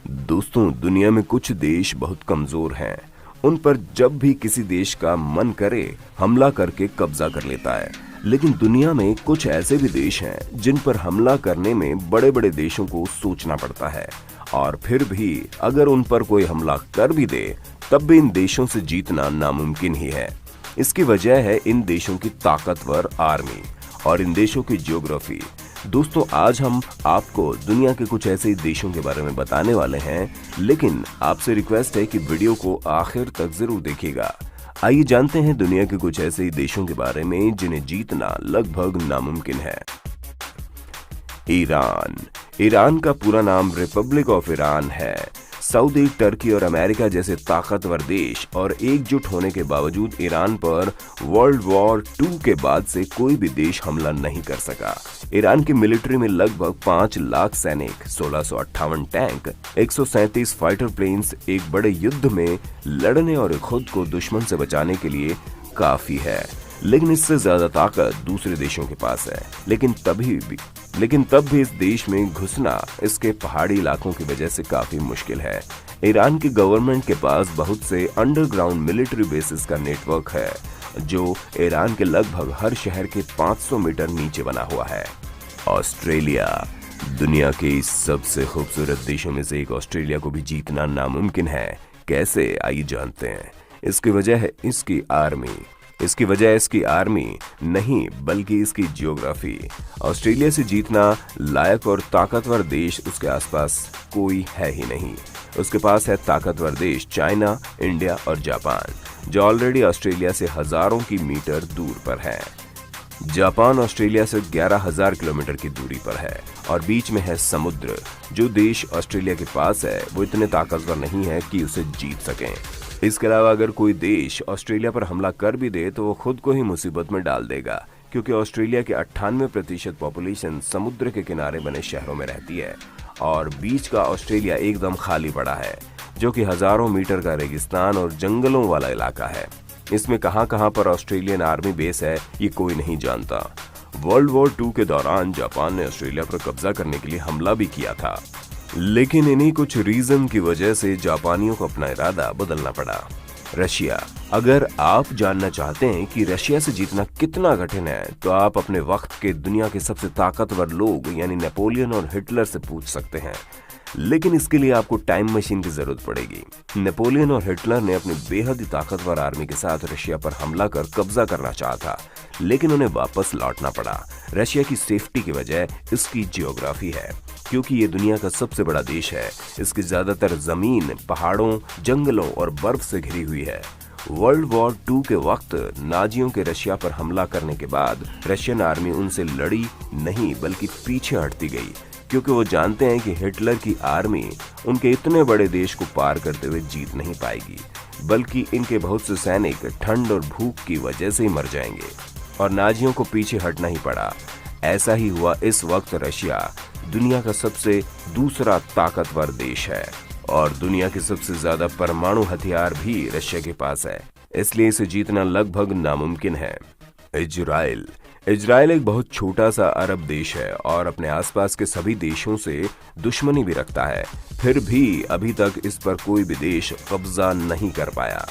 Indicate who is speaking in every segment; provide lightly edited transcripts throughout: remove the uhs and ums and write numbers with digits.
Speaker 1: दोस्तों, दुनिया में कुछ देश बहुत कमजोर हैं। उन पर जब भी किसी देश का मन करे हमला करके कब्जा कर लेता है। लेकिन दुनिया में कुछ ऐसे भी देश हैं जिन पर हमला करने में बड़े बड़े देशों को सोचना पड़ता है, और फिर भी अगर उन पर कोई हमला कर भी दे तब भी इन देशों से जीतना नामुमकिन ही है। इसकी वजह है इन देशों की ताकतवर आर्मी और इन देशों की ज्योग्राफी। दोस्तों, आज हम आपको दुनिया के कुछ ऐसे देशों के बारे में बताने वाले हैं, लेकिन आपसे रिक्वेस्ट है कि वीडियो को आखिर तक जरूर देखिएगा। आइए जानते हैं दुनिया के कुछ ऐसे देशों के बारे में जिन्हें जीतना लगभग नामुमकिन है। ईरान का पूरा नाम रिपब्लिक ऑफ ईरान है। सऊदी, टर्की और अमेरिका जैसे ताकतवर देश और एकजुट होने के बावजूद ईरान पर वर्ल्ड वॉर 2 के बाद से कोई भी देश हमला नहीं कर सका। ईरान की मिलिट्री में लगभग 5 लाख सैनिक, 1658 टैंक, 137 फाइटर प्लेन्स एक बड़े युद्ध में लड़ने और खुद को दुश्मन से बचाने के लिए काफी है। लेकिन इससे ज्यादा ताकत दूसरे देशों के पास है। लेकिन तब भी इस देश में घुसना इसके पहाड़ी इलाकों की वजह से काफी मुश्किल है। ईरान की गवर्नमेंट के पास बहुत से अंडरग्राउंड मिलिट्री बेसिस का नेटवर्क है, जो ईरान के लगभग हर शहर के 500 मीटर नीचे बना हुआ है। ऑस्ट्रेलिया, दुनिया के सबसे खूबसूरत देशों में से एक ऑस्ट्रेलिया को भी जीतना नामुमकिन है। कैसे, आइए जानते हैं। इसकी वजह है इसकी आर्मी नहीं, बल्कि इसकी ज्योग्राफी। ऑस्ट्रेलिया से जीतना लायक और ताकतवर देश उसके आसपास कोई है ही नहीं। उसके पास है ताकतवर देश चाइना, इंडिया और जापान, जो ऑलरेडी ऑस्ट्रेलिया से हजारों की मीटर दूर पर है। जापान ऑस्ट्रेलिया से 11,000 किलोमीटर की दूरी पर है और बीच में है समुद्र। जो देश ऑस्ट्रेलिया के पास है वो इतने ताकतवर नहीं है कि उसे जीत सकें। इसके अलावा अगर कोई देश ऑस्ट्रेलिया पर हमला कर भी दे तो वो खुद को ही मुसीबत में डाल देगा, क्योंकि ऑस्ट्रेलिया के 98% पॉपुलेशन समुद्र के किनारे बने शहरों में रहती है और बीच का ऑस्ट्रेलिया एकदम खाली पड़ा है, जो कि हजारों मीटर का रेगिस्तान और जंगलों वाला इलाका है। इसमें कहां पर ऑस्ट्रेलियन आर्मी बेस है ये कोई नहीं जानता। वर्ल्ड वॉर 2 के दौरान जापान ने ऑस्ट्रेलिया पर कब्जा करने के लिए हमला भी किया था, लेकिन इन्हीं कुछ रीजन की वजह से जापानियों को अपना इरादा बदलना पड़ा। रशिया, अगर आप जानना चाहते हैं कि रशिया से जीतना कितना कठिन है तो आप अपने वक्त के दुनिया के सबसे ताकतवर लोग यानी नेपोलियन और हिटलर से पूछ सकते हैं। लेकिन इसके लिए आपको टाइम मशीन की जरूरत पड़ेगी। नेपोलियन और हिटलर ने अपनी बेहद ही ताकतवर आर्मी के साथ रशिया पर हमला कर कब्जा करना चाहा था, लेकिन उन्हें वापस लौटना पड़ा। रशिया की सेफ्टी की वजह इसकी जियोग्राफी है, क्योंकि ये दुनिया का सबसे बड़ा देश है। इसकी ज्यादातर जमीन पहाड़ों, जंगलों और बर्फ से घिरी हुई है। वर्ल्ड वॉर 2 के वक्त नाजियों के रशिया पर हमला करने के बाद रशियन आर्मी उनसे लड़ी नहीं बल्कि पीछे हटती गई, क्योंकि वो जानते हैं कि हिटलर की आर्मी उनके इतने बड़े देश को पार करते हुए जीत नहीं पाएगी, बल्कि इनके बहुत से सैनिक ठंड और भूख की वजह से ही मर जाएंगे, और नाजियों को पीछे हटना ही पड़ा। ऐसा ही हुआ। इस वक्त रशिया दुनिया का सबसे दूसरा ताकतवर देश है और दुनिया के सबसे ज्यादा परमाणु हथियार भी रशिया के पास है, इसलिए इसे जीतना लगभग नामुमकिन है। इजराइल एक बहुत छोटा सा अरब देश है और अपने आसपास के सभी देशों से दुश्मनी भी रखता है। फिर भी अभी तक इस पर कोई भी देश कब्जा नहीं कर पाया।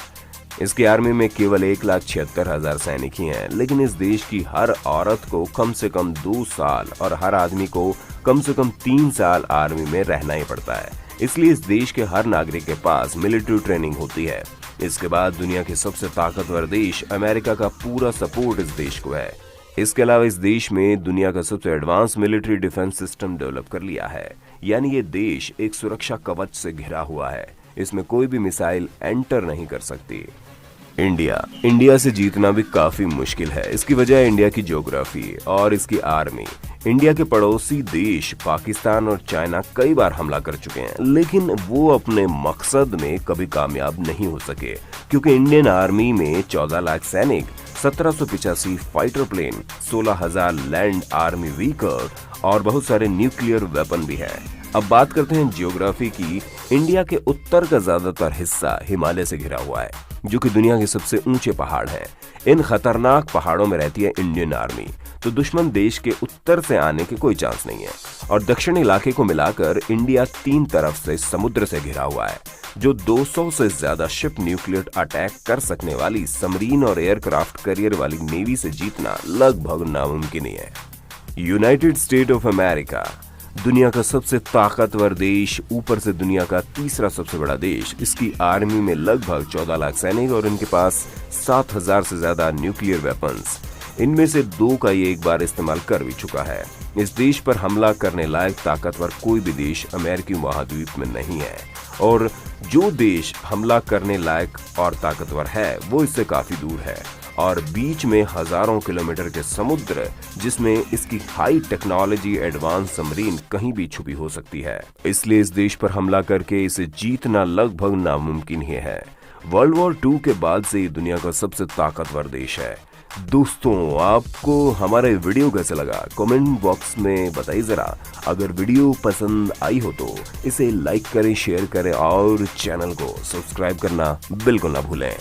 Speaker 1: इसकी आर्मी में केवल 1,76,000 सैनिक ही हैं, लेकिन इस देश की हर औरत को कम से कम 2 साल और हर आदमी को कम से कम 3 साल आर्मी में रहना ही पड़ता है। इसलिए इस देश के हर नागरिक के पास मिलिट्री ट्रेनिंग होती है। इसके बाद दुनिया के सबसे ताकतवर देश अमेरिका का पूरा सपोर्ट इस देश को है। इसके अलावा इस देश में दुनिया का सबसे advance military defence system develop कर लिया है, यानी ये देश एक सुरक्षा कवच से घिरा हुआ है। इसमें कोई भी मिसाइल एंटर नहीं कर सकती। इंडिया से जीतना भी काफी मुश्किल है। इसकी वजह है इंडिया की ज्योग्राफी और इसकी आर्मी। इंडिया के पड़ोसी देश पाकिस्तान और चाइना कई बार हमला कर चुके हैं, लेकिन वो अपने मकसद में कभी कामयाब नहीं हो सके, क्योंकि इंडियन आर्मी में 14 लाख सैनिक, 1785 fighter plane, 16,000 land army vehicle और बहुत सारे न्यूक्लियर वेपन भी है। अब बात करते हैं ज्योग्राफी की। इंडिया के उत्तर का ज्यादातर हिस्सा हिमालय से घिरा हुआ है। जो कि दुनिया के सबसे ऊंचे पहाड़ हैं। इन खतरनाक पहाड़ों में रहती है इंडियन आर्मी, तो दुश्मन देश के उत्तर से आने के कोई चांस नहीं है। और दक्षिणी इलाके को मिलाकर इंडिया 3 तरफ से समुद्र से घिरा हुआ है, जो 200 से ज्यादा शिप न्यूक्लियर अटैक कर सकने वाली सबमरीन और एयरक्राफ्ट कैरियर वाली नेवी से जीतना लगभग नामुमकिन ही है। यूनाइटेड स्टेट ऑफ अमेरिका दुनिया का सबसे ताकतवर देश, ऊपर से दुनिया का तीसरा सबसे बड़ा देश। इसकी आर्मी में लगभग 14 लाख सैनिक और इनके पास 7000 से ज्यादा न्यूक्लियर वेपन्स। इनमें से 2 का ये एक बार इस्तेमाल कर भी चुका है। इस देश पर हमला करने लायक ताकतवर कोई भी देश अमेरिकी महाद्वीप में नहीं है, और जो देश हमला करने लायक और ताकतवर है वो इससे काफी दूर है और बीच में हजारों किलोमीटर के समुद्र, जिसमें इसकी हाई टेक्नोलॉजी एडवांस सबमरीन कहीं भी छुपी हो सकती है। इसलिए इस देश पर हमला करके इसे जीतना लगभग नामुमकिन ही है। वर्ल्ड वॉर 2 के बाद से ये दुनिया का सबसे ताकतवर देश है। दोस्तों, आपको हमारा वीडियो कैसे लगा कमेंट बॉक्स में बताइए जरा। अगर वीडियो पसंद आई हो तो इसे लाइक करें, शेयर करें और चैनल को सब्सक्राइब करना बिल्कुल ना भूलें।